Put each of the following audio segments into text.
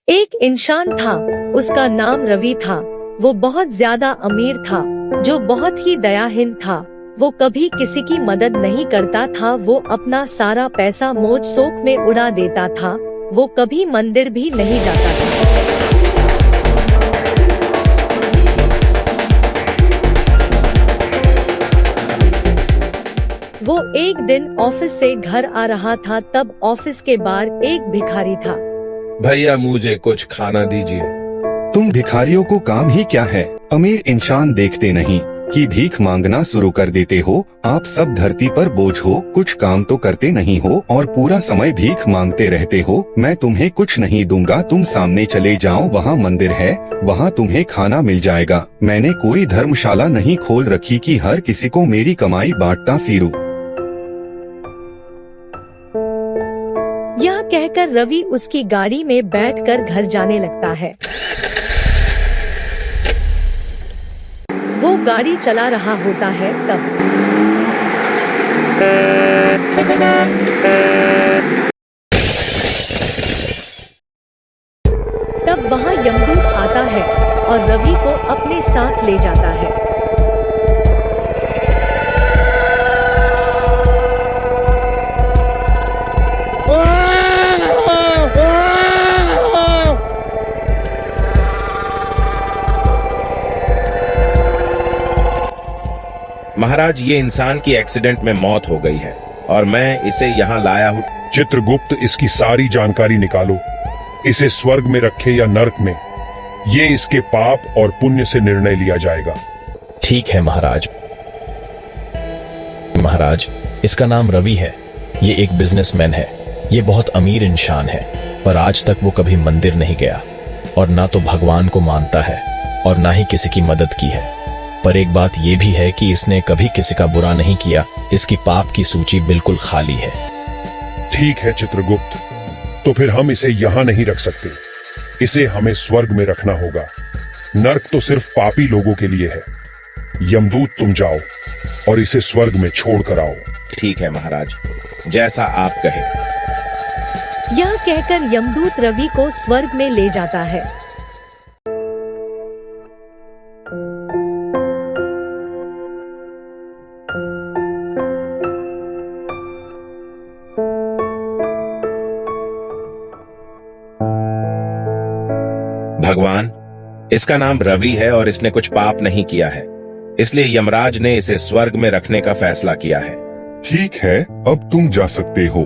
एक इंसान था, उसका नाम रवि था। वो बहुत ज्यादा अमीर था, जो बहुत ही दयाहीन था। वो कभी किसी की मदद नहीं करता था। वो अपना सारा पैसा मौज शौक में उड़ा देता था। वो कभी मंदिर भी नहीं जाता था। वो एक दिन ऑफिस से घर आ रहा था, तब ऑफिस के बाहर एक भिखारी था। भैया मुझे कुछ खाना दीजिए। तुम भिखारियों को काम ही क्या है? अमीर इंसान देखते नहीं कि भीख मांगना शुरू कर देते हो। आप सब धरती पर बोझ हो, कुछ काम तो करते नहीं हो और पूरा समय भीख मांगते रहते हो। मैं तुम्हें कुछ नहीं दूंगा, तुम सामने चले जाओ, वहाँ मंदिर है, वहाँ तुम्हें खाना मिल जाएगा। मैंने कोई धर्मशाला नहीं खोल रखी कि हर किसी को मेरी कमाई बांटता फिरूं। यह कहकर रवि उसकी गाड़ी में बैठकर घर जाने लगता है। वो गाड़ी चला रहा होता है, तब वहाँ यमदूत आता है और रवि को अपने साथ ले जाता है। महाराज, ये इंसान की एक्सीडेंट में मौत हो गई है और मैं इसे यहाँ लाया हूँ। चित्रगुप्त, इसकी सारी जानकारी निकालो। इसे स्वर्ग में रखे या नरक में, ये इसके पाप और पुण्य से निर्णय लिया जाएगा। ठीक है महाराज। महाराज, इसका नाम रवि है। ये एक बिजनेसमैन है। ये बहुत अमीर इंसान है, पर आज तक वो कभी मंदिर नहीं गया और ना तो भगवान को मानता है और ना ही किसी की मदद की है। पर एक बात ये भी है कि इसने कभी किसी का बुरा नहीं किया। इसकी पाप की सूची बिल्कुल खाली है। ठीक है चित्रगुप्त, तो फिर हम इसे यहाँ नहीं रख सकते। इसे हमें स्वर्ग में रखना होगा। नर्क तो सिर्फ पापी लोगों के लिए है। यमदूत, तुम जाओ और इसे स्वर्ग में छोड़ कर आओ। ठीक है महाराज, जैसा आप कहे। यह कहकर यमदूत रवि को स्वर्ग में ले जाता है। भगवान, इसका नाम रवि है और इसने कुछ पाप नहीं किया है, इसलिए यमराज ने इसे स्वर्ग में रखने का फैसला किया है। ठीक है, अब तुम जा सकते हो।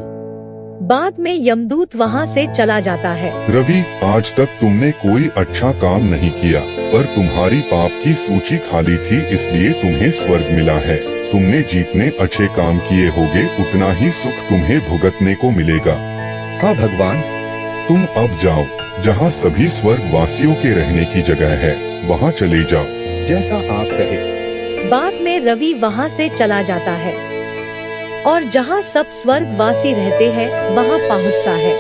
बाद में यमदूत वहाँ से चला जाता है। रवि, आज तक तुमने कोई अच्छा काम नहीं किया, पर तुम्हारी पाप की सूची खाली थी, इसलिए तुम्हें स्वर्ग मिला है। तुमने जितने अच्छे काम किए होगे, उतना ही सुख तुम्हें भुगतने को मिलेगा। हाँ भगवान, तुम अब जाओ, जहाँ सभी स्वर्ग वासियों के रहने की जगह है, वहाँ चले जाओ। जैसा आप कहे। बाद में रवि वहाँ से चला जाता है और जहाँ सब स्वर्गवासी रहते हैं वहाँ पहुँचता है।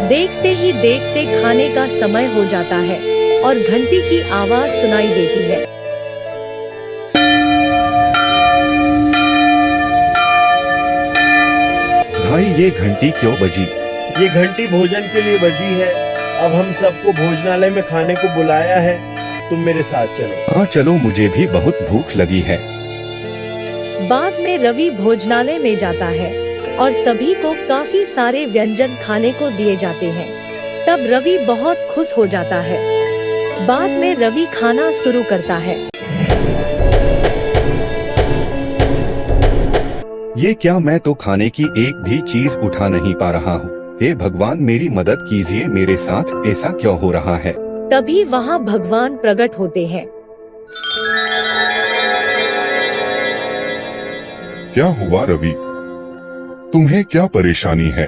देखते ही देखते खाने का समय हो जाता है और घंटी की आवाज सुनाई देती है। भाई, ये घंटी क्यों बजी? ये घंटी भोजन के लिए बजी है। अब हम सबको भोजनालय में खाने को बुलाया है, तुम मेरे साथ चलो। हाँ चलो, मुझे भी बहुत भूख लगी है। बाद में रवि भोजनालय में जाता है और सभी को काफी सारे व्यंजन खाने को दिए जाते हैं। तब रवि बहुत खुश हो जाता है। बाद में रवि खाना शुरू करता है। ये क्या, मैं तो खाने की एक भी चीज उठा नहीं पा रहा हूँ। हे भगवान, मेरी मदद कीजिए, मेरे साथ ऐसा क्यों हो रहा है? तभी वहाँ भगवान प्रकट होते हैं। क्या हुआ रवि? तुम्हें क्या परेशानी है?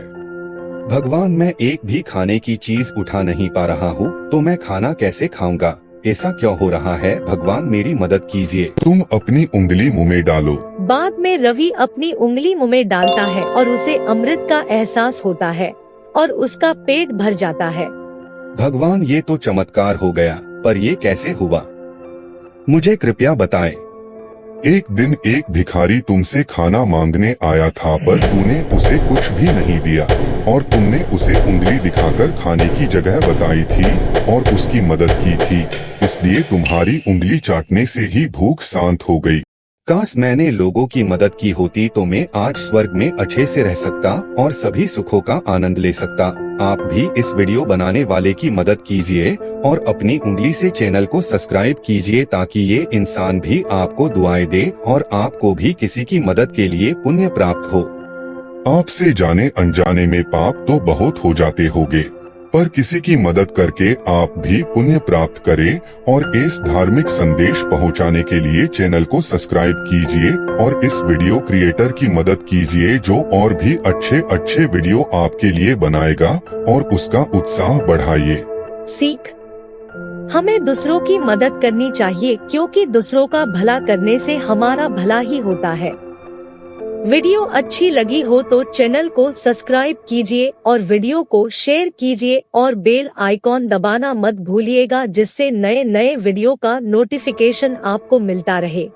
भगवान, मैं एक भी खाने की चीज उठा नहीं पा रहा हूँ, तो मैं खाना कैसे खाऊंगा? ऐसा क्यों हो रहा है? भगवान, मेरी मदद कीजिए। तुम अपनी उंगली मुंह में डालो। बाद में रवि अपनी उंगली मुंह में डालता है और उसे अमृत का एहसास होता है और उसका पेट भर जाता है। भगवान, ये तो चमत्कार हो गया, पर ये कैसे हुआ? मुझे कृपया बताएं। एक दिन एक भिखारी तुमसे खाना मांगने आया था, पर तूने उसे कुछ भी नहीं दिया और तुमने उसे उंगली दिखाकर खाने की जगह बताई थी और उसकी मदद की थी, इसलिए तुम्हारी उंगली चाटने से ही भूख शांत हो गई। काश मैंने लोगों की मदद की होती तो मैं आज स्वर्ग में अच्छे से रह सकता और सभी सुखों का आनंद ले सकता। आप भी इस वीडियो बनाने वाले की मदद कीजिए और अपनी उंगली से चैनल को सब्सक्राइब कीजिए ताकि ये इंसान भी आपको दुआएं दे और आपको भी किसी की मदद के लिए पुण्य प्राप्त हो। आपसे जाने अनजाने में पाप तो बहुत हो जाते होंगे, पर किसी की मदद करके आप भी पुण्य प्राप्त करें और इस धार्मिक संदेश पहुंचाने के लिए चैनल को सब्सक्राइब कीजिए और इस वीडियो क्रिएटर की मदद कीजिए जो और भी अच्छे वीडियो आपके लिए बनाएगा और उसका उत्साह बढ़ाइए। सीख, हमें दूसरों की मदद करनी चाहिए क्योंकि दूसरों का भला करने से हमारा भला ही होता है। वीडियो अच्छी लगी हो तो चैनल को सब्सक्राइब कीजिए और वीडियो को शेयर कीजिए और बेल आइकॉन दबाना मत भूलिएगा जिससे नए वीडियो का नोटिफिकेशन आपको मिलता रहे।